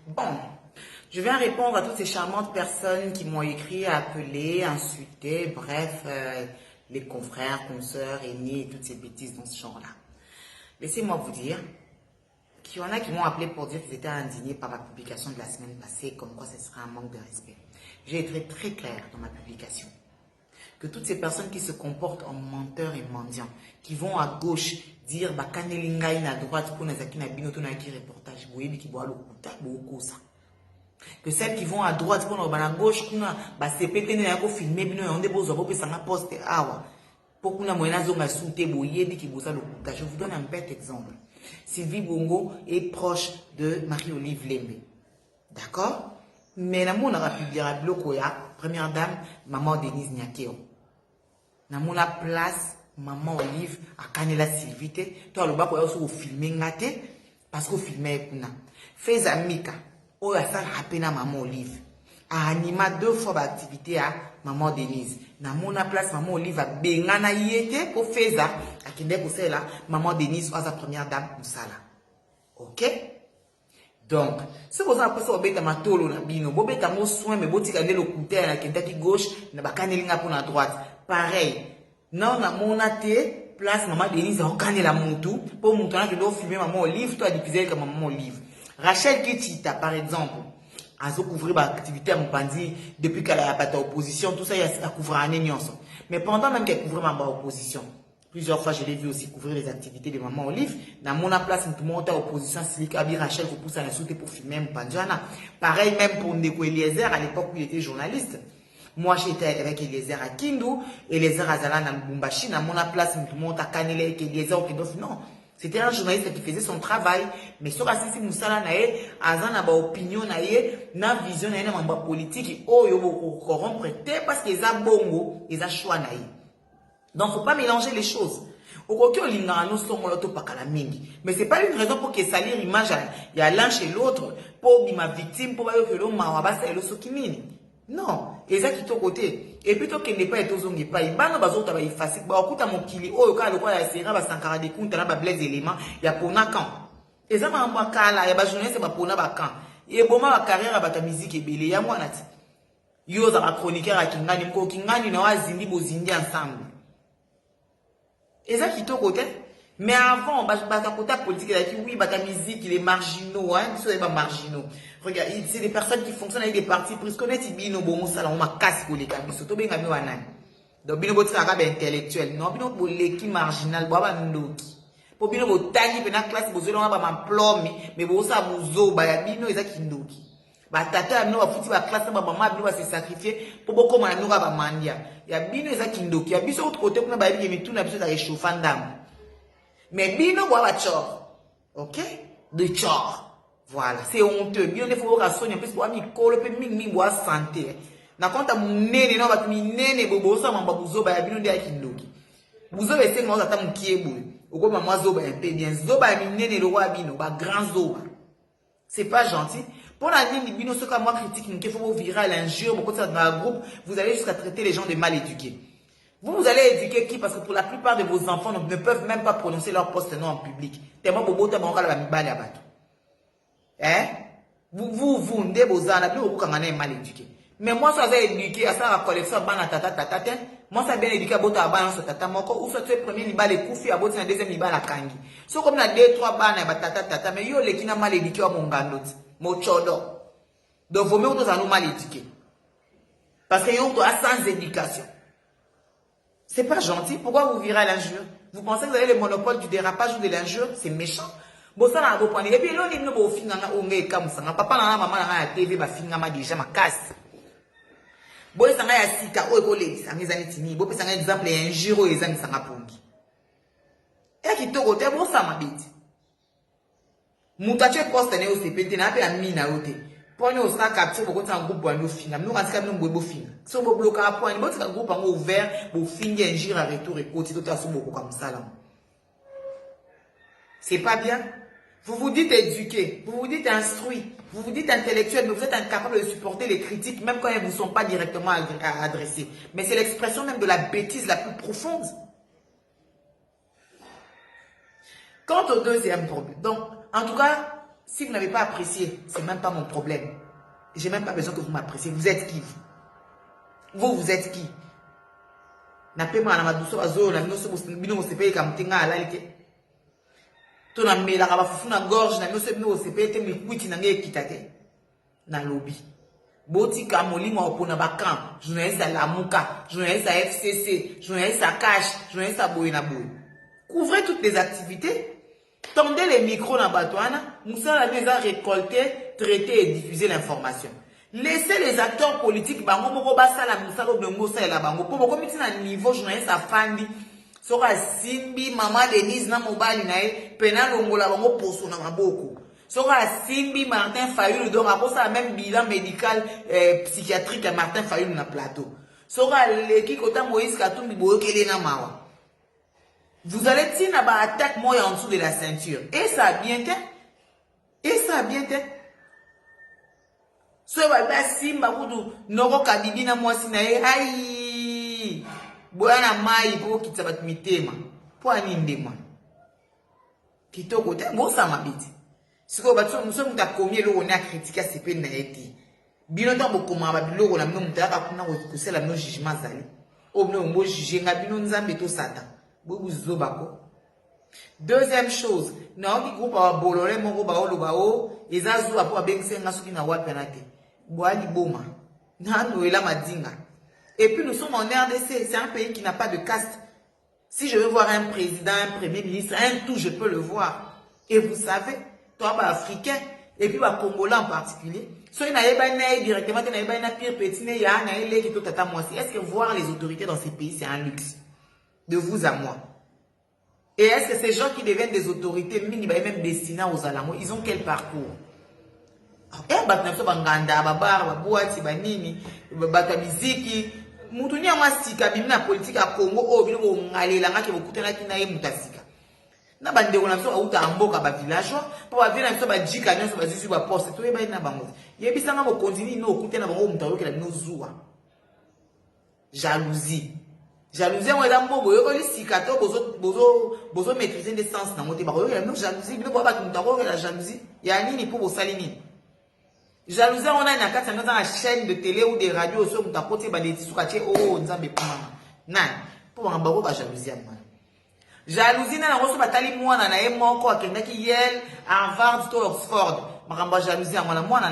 Bon, je viens répondre à toutes ces charmantes personnes qui m'ont écrit, appelé, insulté, bref, les confrères, consoeurs, aînés et toutes ces bêtises dans ce genre-là. Laissez-moi vous dire qu'il y en a qui m'ont appelé pour dire qu'ils étaient indignés par ma publication de la semaine passée, comme quoi ce serait un manque de respect. J'ai été très clair dans ma publication. Que toutes ces personnes qui se comportent en menteurs et mendiants, qui vont à gauche dire bah kanelinga à droite pour nazaki na bino to na ki reportage boyebi ki boa lokuta boko ça. Que celles qui vont à droite pour na gauche kuna ba sepete na ko filmer bino yonde bozo bo pesa na poste awa. Pour kuna moyena zonga soute boyebi ki boza lokuta. Je vous donne un bête exemple. Sylvie Bongo est proche de Marie-Olive Lembe. D'accord? Mais la mona a publié à Blokoya, première dame, maman Denise Nyakeo. Na mona place, maman Olive, à Kanela Sylvie, toi le bas pour au filmer ngate, parce qu'au filmer kuna. Fais amika, ou la salle rapena maman Olive. A anima 2 fois d'activité à maman Denise. Na mona place, maman Olive a bengana yete, pour faire ça, à kinde pour celle là, maman Denise, ou sa première dame, Moussala. Ok? Donc, si vous avez appris ça, vous avez matolo na bino, vous avez un soin, mais vous avez le côté à la Kentucky gauche, na bakanelinga pour la droite. Pareil. Non, na monate, place maman Denise, on canne la moutou, pour montrer que l'on filmer maman Olive, toi, diffuser comme maman Olive. Rachel Kitita, par exemple, a couvrir l'activité à Mpandi, depuis qu'elle a pas d'opposition, tout ça, il a couvert un énion. Mais pendant même qu'elle couvrait ma opposition, plusieurs fois, je l'ai vu aussi couvrir les activités de maman Olive. Dans mon place, tout le monde à opposition, Silic Abi Rachel, qui pousse à la souté pour filmer Mpandjana. Pareil, même pour Ndeko Eliezer, à l'époque où il était journaliste. Moi, j'étais avec Eliezer à Kindu, Eliezer à Zala, dans Bumbashi, dans mon place, tout le monde à Kanele, avec Eliezer au Kindof. Non. C'était un journaliste qui faisait son travail. Mais sur Assisi Moussala, nae, Azan n'a pas opinion, nae, n'a vision, nae, n'a pas politique, oh, yo, corrompre, parce qu'ils ont bongo, ils ont choix, nae. Donc, faut pas mélanger les choses. Mais c'est pas une raison pour qu'il salir l'image. Il y a l'un chez l'autre, pour ma victime, pour que l'homme m'a et le sokimini. Non, et ça qui est au côté. Et plutôt qu'il n'est pas été aux ongles, pas, il va nous avoir facile. Bah, écoute à mon kili, oh, le cas, le quoi, il y a serra, bah, sankara des comptes, là, bah, blaise éléments, il y a pour na quand. Et ça m'a un cas là, il y a bah, journée, c'est bah, pour na bah, quand. Et bon, ma carrière, bah, ta musique est belle, il y a moi, nati. Yo, ça va chroniquer à Kingani, mko Kingani, na wa zindi, bo zindi ensemble. Et ça qui est au côté. Mais avant, côté politique, il a dit oui, la musique, il est marginaux, hein, ils sont marginaux. Regarde, c'est des personnes qui fonctionnent avec des partis, parce qu'on est bino bon ça, on m'a cassé pour les camis, surtout bien gami wanan. Donc bino botre arabe intellectuel, non bino pour l'équipe marginal, boaba ndoki. Pour bino bo tani pena classe bo zelo ba mamplom, mais bo ça bozo ba ya bino eza kindoki. Ba tata bino ba futi ba classe ba maman bino ba se sacrifier pour beaucoup na noka ba mandia. Ya bino eza kindoki. Ya biso autre côté kuna ba bi mi tout na biso da réchauffant d'âme. Mais bino boa ba chor. OK? De chor. Voilà, c'est honteux. Bien il faut rassurer en plus boa mi kolo pe mi boa santé. Na konta munene na ba mi nene bobo sa mamba buzo ba ya bino ndia kindoki. Buzo be se mo za ta mukiebo. Oko mama zoba un peu bien. Zoba mi nene le roi bino ba grand zoba. C'est pas gentil. Pour la ligne, bino ce que moi critique, il faut virer l'injure, beaucoup de ça dans le groupe, vous allez jusqu'à traiter les gens de mal éduqués. Vous allez éduquer qui? Parce que pour la plupart de vos enfants ne peuvent même pas prononcer leur poste-nom en public. Tellement bobo ta banca la mibali abato. Hein? Vous, ndé bozana, plus beaucoup quand on est mal éduqué. Mais moi, ça va éduquer à ça, la collection, bana tata tata, moi, ça bien éduqué à bota à bana tata, moko, ou soit tu es premier liba les koufi, à bota, deuxième liba la kangi. So comme na 2-3 bana, tata, mais yo, les qui n'a mal éduqué à mon gandot, mon chodo. Donc, vous mettez nous à nous mal éduqués. Parce que yo, sans éducation. C'est pas gentil. Pourquoi vous virez à l'injure? Vous pensez que vous avez le monopole du dérapage ou de l'injure? C'est méchant. Bon, ça n'a pas point. Et puis, là, il y a un finganga onge comme ça. Papa, maman, la TV, ba fingama déjà ma casse. Bon, ça n'a pas sika, oh, école, ça n'a pas tini. Bon, ça n'a exemple, injure, et ça n'a pas pongi. Et qui te côté, bon, ça m'a bête. Moutache poste ne au CPT, n'a pas mis na ote. Point au sac capture, beaucoup de groupe, bon, nous finir. Nous, en tout cas, nous, bon, finir. Si on bloque à point, bon, c'est un groupe ouvert, pour finir, injure, à retour, et côté, tout à fait, beaucoup comme ça, là. C'est pas bien. Vous vous dites éduqué, vous vous dites instruit, vous vous dites intellectuel, mais vous êtes incapable de supporter les critiques, même quand elles ne vous sont pas directement adressées. Mais c'est l'expression même de la bêtise la plus profonde. Quant au deuxième problème, donc, en tout cas, Si vous n'avez pas apprécié, c'est même pas mon problème. J'ai même pas besoin que vous m'appréciez. Vous êtes qui? Vous êtes qui? Na pema na maduso bazo na bino so bino sepe kamtenga alalike. To na mela ka bafufu na gorge na bino so bino sepe te mikwiti na nge kitate. Na lobby. Boti ka molimo opona bakan, journaliste à Lamuka, journaliste à FCC, journaliste à Cash, journaliste à Boyena Boy. Couvrez toutes les activités. Tendez les micros dans Batouana, Moussa a déjà récolté, traité et diffusé l'information. Laissez les acteurs politiques, bango moko basa la Moussa ko Moussa et la bango. Pour beaucoup mettre un niveau journaliste à Fandi, sera Simbi, Maman Denise na mobile nae, penal ongola bango poso na maboko. Sera Simbi, Martin Fayulu, donc à cause ça même bilan médical psychiatrique à Martin Fayulu na plateau. Sera l'équipe kota Moïse Katumbi boyokele na mawa. Vous allez tirer la attaque moi en dessous de la ceinture. Et ça a bien été. Et ça a bien été. So ba simba kudu noko kabibi na mwasi na ye ai. Bwana mai po kitsabat mitema. Po ani ndema. Kitoko te mo sa mabiti. Siko batso muso muta komie lo on a critiquer CP na eti. Bino ta bokoma ba biloko na mno mutaka kuna ko kusela no jugement zali. O mno mo juger nga bino nzambe to satan. Deuxième chose, na oki groupe wa bolole moko ba olo ba o ezazu apo abengse ngasuki na wapenate. Boali boma. Na noela madinga. Et puis nous sommes en RDC, c'est un pays qui n'a pas de caste. Si je veux voir un président, un premier ministre, un tout, je peux le voir. Et vous savez, toi ba africain et puis ba congolais en particulier, so na yeba na directement na yeba na pire petit ne ya na ele ki to tata mwasi. Est-ce que voir les autorités dans ces pays c'est un luxe? De vous à moi. Et est-ce que ces gens qui deviennent des autorités, même destinés aux Alamo, ils ont quel parcours? Eh, batna so banganda, babar, babuati, banini, bata miziki, mutunia masika, bimina politique à Congo, oh, bino ngale langa ke bokutana kina ye mutasika. Na bande on a so auta amboka ba villageois, po ba vina so ba jika nyo so ba zizi ba poste, to yeba ina bango. Yebisa nga mo continue no okutana bango mutayo ke la bino zuwa. Jalousie. Jalousie, on est dans le bon, bozo maîtriser des sens dans mon débat. Il y a une jalousie, la jalousie. Il y a ni pour vos salini. Jalousie, on a une carte dans la chaîne de télé ou des radios, sur ta côté, des soukatiers, oh, on zambe pour maman. Non, pour un babo, jalousie à moi. Jalousie, n'a reçu batali moi, n'a eu mon quoi, qui n'a qui yel, Harvard, Oxford. Ma jalousie à moi, n'a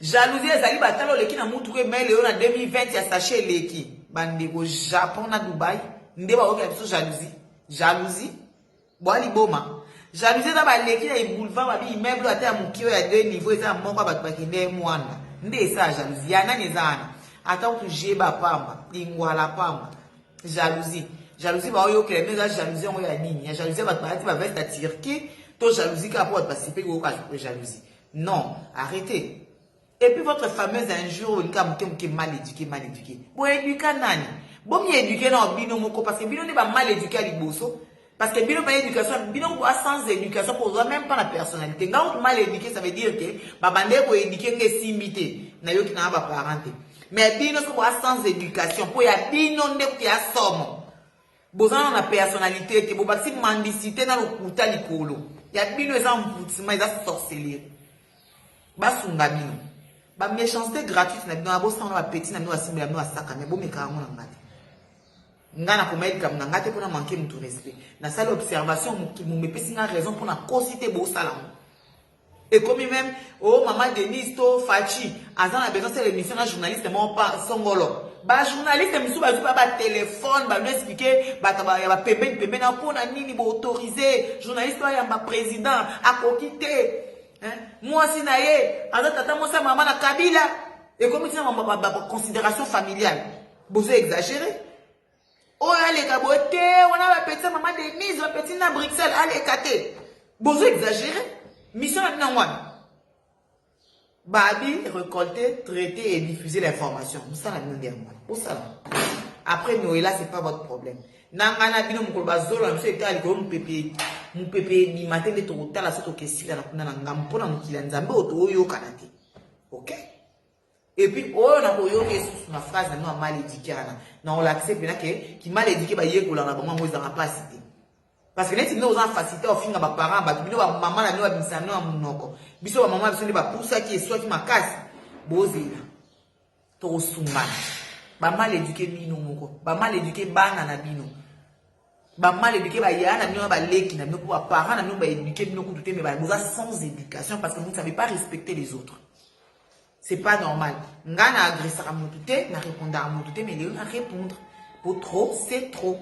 jalousie, ezali batalo leki na mutu ke mail en 2020 ya sachet leki. Bande au Japon na Dubaï, ndeba oki biso jalousie. Jalousie, boali boma. Jalousie na ba leki na boulevard ba bi immeuble ata mukio ya 2 niveaux eza moko ba bakende mwana. Nde sa jalousie ya nani ezana. Ata ku jeba pamba, lingwala pamba. Jalousie. Jalousie ba oyo ke meza jalousie on ya nini? Ya jalousie ba parti ba veste à Turquie, to jalousie ka pour participer au cas de jalousie. Non, arrêtez. Et puis votre fameuse injure, qui mal éduqué, mal éduqué. Bon, éduquer nani. Bon, mi éduquer non, bino moko, parce que bino n'est pas mal éduqué à l'iboso. Parce que bino pas éducation, bino sans éducation, pour voir même pas la personnalité. Quand mal éduqué, ça veut dire que, babande pour éduquer nge simité. Na yo qui n'a pas parenté. Mais bino sans éducation, pour y a bino ne qui a somme. Bozan na personnalité, que bobasi mendicité na le kuta likolo. Y a bino les emboutissements, ils a sorcellerie. Basunga bino. Ba méchanceté gratuite na bino abo sans la petite na bino asimba na bino asaka mais bo mekarango na ngate ngana komaïdi kam na ngate pona manquer mutu respect na salle observation mu mepesi nga raison pona cosité bo sala et comme même oh maman Denise to Fachi azana besoin c'est l'émission na journaliste mo pas songolo ba journaliste misu ba zupa ba téléphone ba nous expliquer ba ya ba pembe na pona nini bo autoriser journaliste ya ba président a kokité. Moi si naye, alors tata moi ça maman na Kabila et comme ça ma considération familiale. Vous exagéré. Oh allez kaboté, on a la petite maman Denise, la petite na Bruxelles, allez katé. Vous exagéré. Mission na wana. Babi récolter, traiter et diffuser l'information. Ça la nous dernière. Pour ça. Après Noël c'est pas votre problème. Nangana bino mukoloba zolo monsieur était ali ko mupepe ni matende to tala soto kesila na kuna ngam pona mukila nzambe oto yo kanate. OK? Et puis oh na ko yo ke na phrase na mal éduqué na on l'accepte na que qui mal éduqué ba yekola na bango mo za capacité. Parce que net nous avons facilité au fin à parents, maman la nous a mis ça nous à monoko. Biso maman a besoin de poussa qui est soit qui m'a casse. Bozela. To sumba. Ba mal éduqué bino moko. Ba mal éduqué bana na bino. Ba mal éduqué ba yana bino ba leki na bino pour parents na bino ba éduqué bino ko tout mais ba vous sans éducation parce que vous ne savez pas respecter les autres. C'est pas normal. Nga na agresser à mon touté, na répondre à mon touté mais il na répondre. Pour trop, c'est trop.